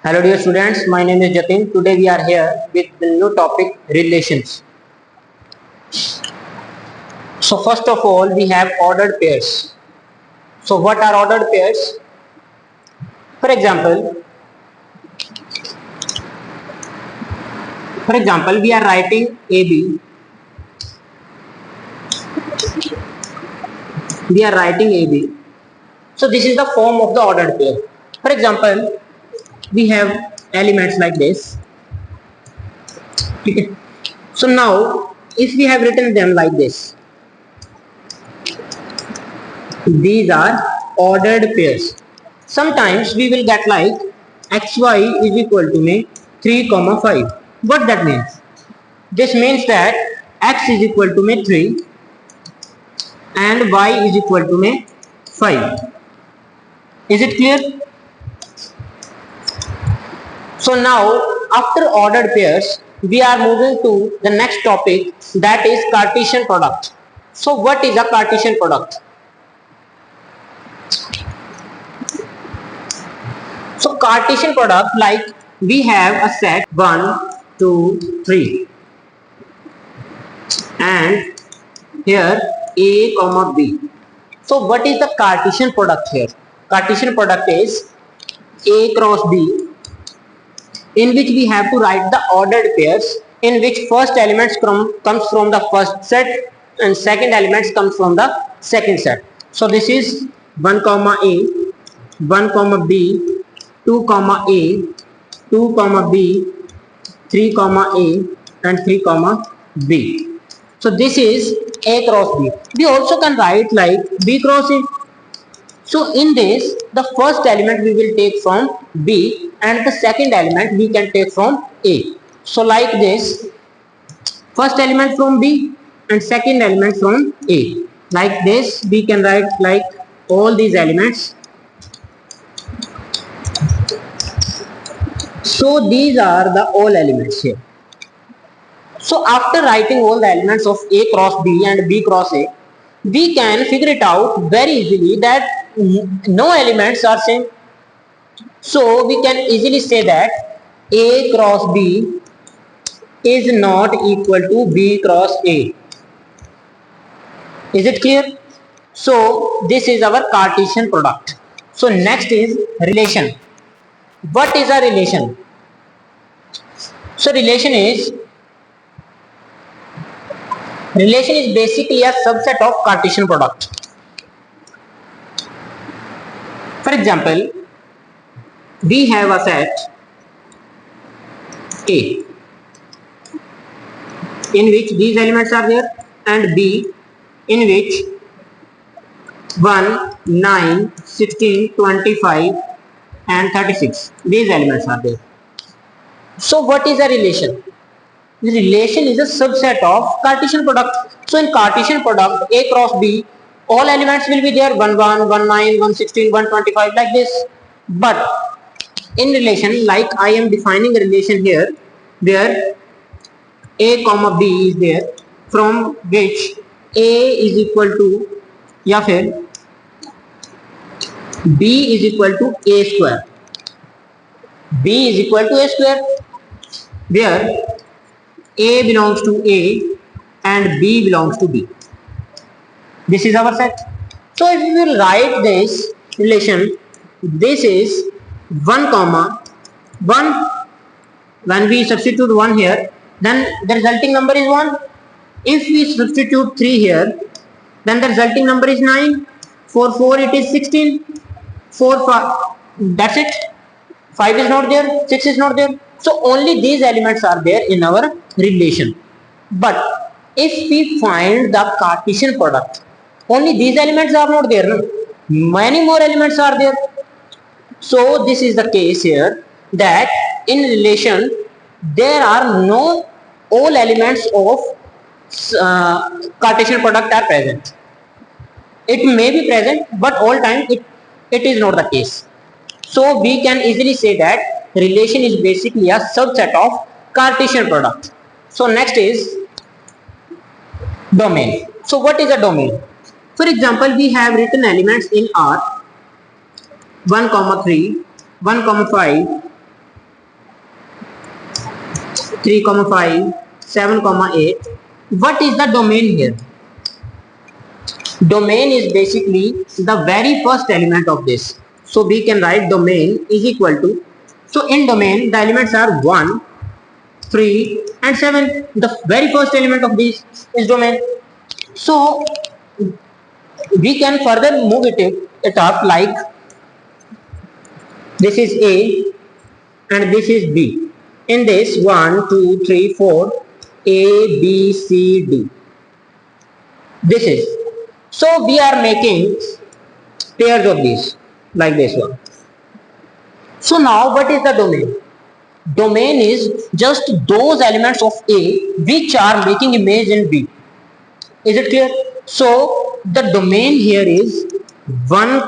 Hello dear students, my name is Jatin. Today we are here with the new topic relations. So first of all we have ordered pairs. So what are ordered pairs? For example, we are writing AB. We are writing AB. So this is the form of the ordered pair. For example, we have elements like this. Okay. So now if we have written them like this, these are ordered pairs. Sometimes we will get like xy is equal to 3 comma 5. What that means? This means that x is equal to 3 and y is equal to 5. Is it clear? So now after ordered pairs we are moving to the next topic, that is Cartesian product. So what is a Cartesian product? So Cartesian product, like we have a set 1, 2, 3 and here A comma B. So what is the Cartesian product here? Cartesian product is A cross B, in which we have to write the ordered pairs, in which first elements comes from the first set and second elements comes from the second set. So this is 1 comma A, 1 comma B, 2 comma A, 2 comma B, 3 comma A and 3 comma B. So this is A cross B. We also can write like B cross A. So in this, the first element we will take from B and the second element we can take from A. So like this, first element from B and second element from A. Like this, we can write like all these elements. So these are the all elements here. So after writing all the elements of A cross B and B cross A, we can figure it out very easily that no elements are same. So we can easily say that A cross B is not equal to B cross A. Is it clear? So this is our Cartesian product. So next is relation. What is a relation? So relation is basically a subset of Cartesian product. For example, we have a set A in which these elements are there and B in which 1, 9, 16, 25 and 36. These elements are there. So what is a relation? The relation is a subset of Cartesian product. So in Cartesian product A cross B, all elements will be there 1, 1, 1, 9, 1, 16, 1, 25 like this. But in relation, like I am defining a relation here where A comma B is there, from which A is equal to या फिर B is equal to A square. B is equal to A square, where A belongs to A and B belongs to B. This is our set. So if we will write this relation, this is 1 comma 1. When we substitute 1 here, then the resulting number is 1. If we substitute 3 here, then the resulting number is 9. For 4 it is 16. 4, 5, that's it. 5 is not there, 6 is not there. So only these elements are there in our relation. But if we find the Cartesian product, only these elements are not there. No? Many more elements are there. So this is the case here, that in relation there are no all elements of Cartesian product are present. It may be present, but all time it is not the case. So we can easily say that relation is basically a subset of Cartesian product. So next is domain. So what is a domain? For example, we have written elements in R 1, 3, 1, 5, 3, 5, 7, 8. What is the domain here? Domain is basically the very first element of this. So we can write domain is equal to, so in domain the elements are 1, 3 and 7. The very first element of this is domain. So we can further move it up like this is A and this is B. In this 1, 2, 3, 4, A, B, C, D. This is. So we are making pairs of these like this one. So now what is the domain? Domain is just those elements of A which are making image in B. Is it clear? So the domain here is 1,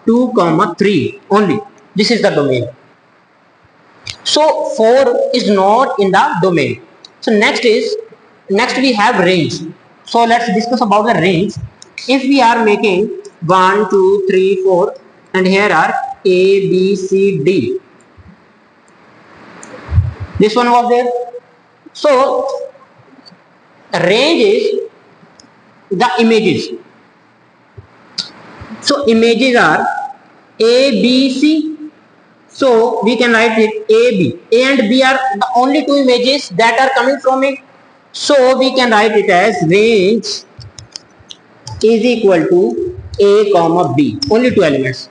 2, 3 only. This is the domain. So 4 is not in the domain. So next we have range. So let's discuss about the range. If we are making 1, 2, 3, 4 and here are A, B, C, D. This one was there. So range is the images. So images are A, B, C. So we can write it A, B. A and B are the only two images that are coming from it. So we can write it as range is equal to A, B. Only two elements.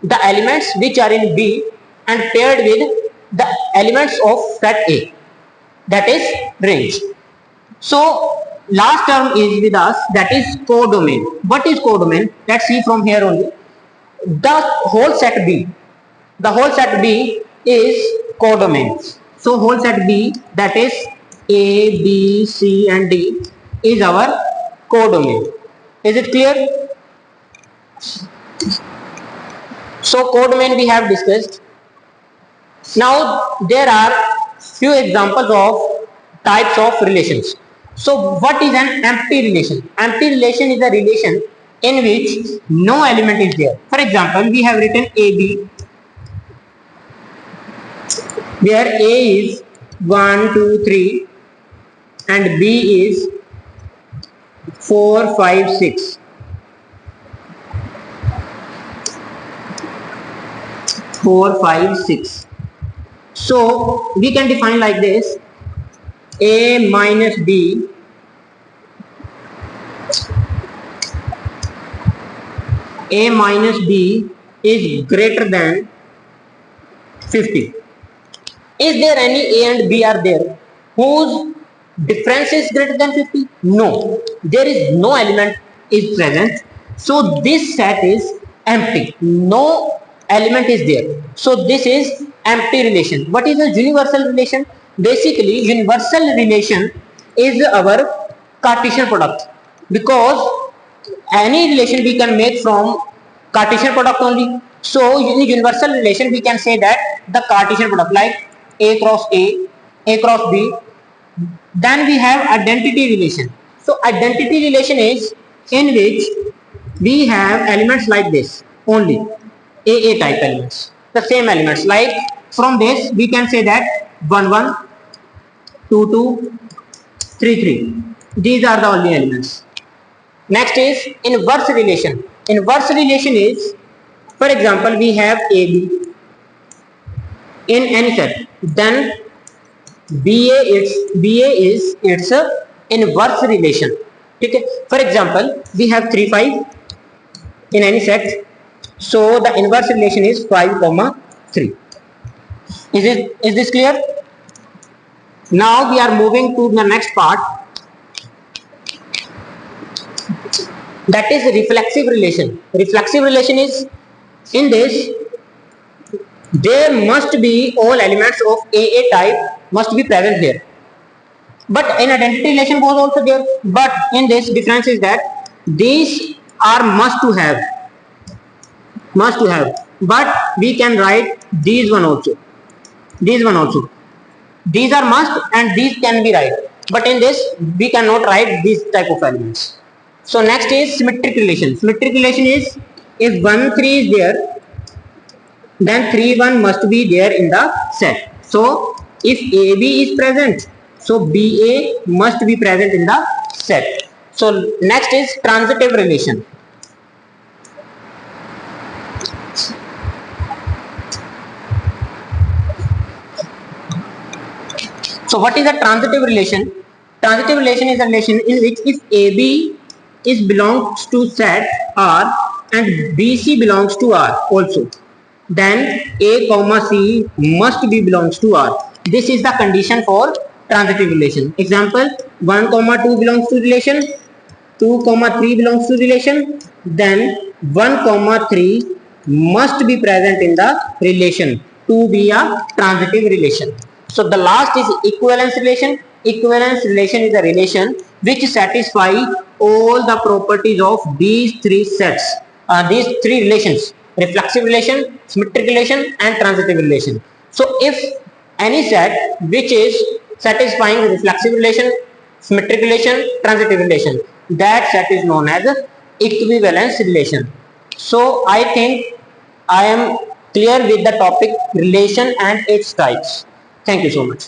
The elements which are in B and paired with the elements of set A. That is range. So last term is with us, that is codomain. What is codomain? Let's see from here only. The whole set B. The whole set B is codomain. So whole set B, that is A, B, C and D, is our codomain. Is it clear? So codomain we have discussed. Now there are few examples of types of relations. So what is an empty relation? Empty relation is a relation in which no element is there. For example, we have written AB, where A is 1, 2, 3 and B is 4, 5, 6. 4, 5, 6. So we can define like this: A minus B is greater than 50. Is there any A and B are there whose difference is greater than 50? No, there is no element is present. So this set is empty. No element is there. So this is empty relation. What is a universal relation? Basically, universal relation is our Cartesian product, because any relation we can make from Cartesian product only. So in universal relation we can say that the Cartesian product, like A cross A, A cross B. Then we have identity relation. So identity relation is in which we have elements like this only, AA type elements, the same elements. Like from this we can say that 1, 1, 2, 2, 3, 3. These are the only elements. Next is inverse relation. Inverse relation is, for example, we have AB in any set, then BA is its inverse relation. Okay. For example, we have 3, 5 in any set, so the inverse relation is 5, 3. Is this clear? Now we are moving to the next part, that is reflexive relation. Reflexive relation is, in this there must be all elements of AA type must be present here, but in identity relation was also there, but in this difference is that these are must to have, but we can write these one also, these are must and these can be write, but in this we cannot write these type of elements. So next is symmetric relation. Symmetric relation is, if 1, 3 is there, then 3, 1 must be there in the set. So if AB is present, so BA must be present in the set. So next is transitive relation. So what is a transitive relation? Transitive relation is a relation in which if AB is belongs to set R and BC belongs to R also, then A comma C must be belongs to R. This is the condition for transitive relation. Example, 1 comma 2 belongs to relation, 2 comma 3 belongs to relation, then 1 comma 3 must be present in the relation to be a transitive relation. So the last is equivalence relation. Equivalence relation is a relation which satisfy all the properties of these three sets, these three relations: reflexive relation, symmetric relation, and transitive relation. So if any set which is satisfying reflexive relation, symmetric relation, transitive relation, that set is known as equivalence relation. So I think I am clear with the topic relation and its types. Thank you so much.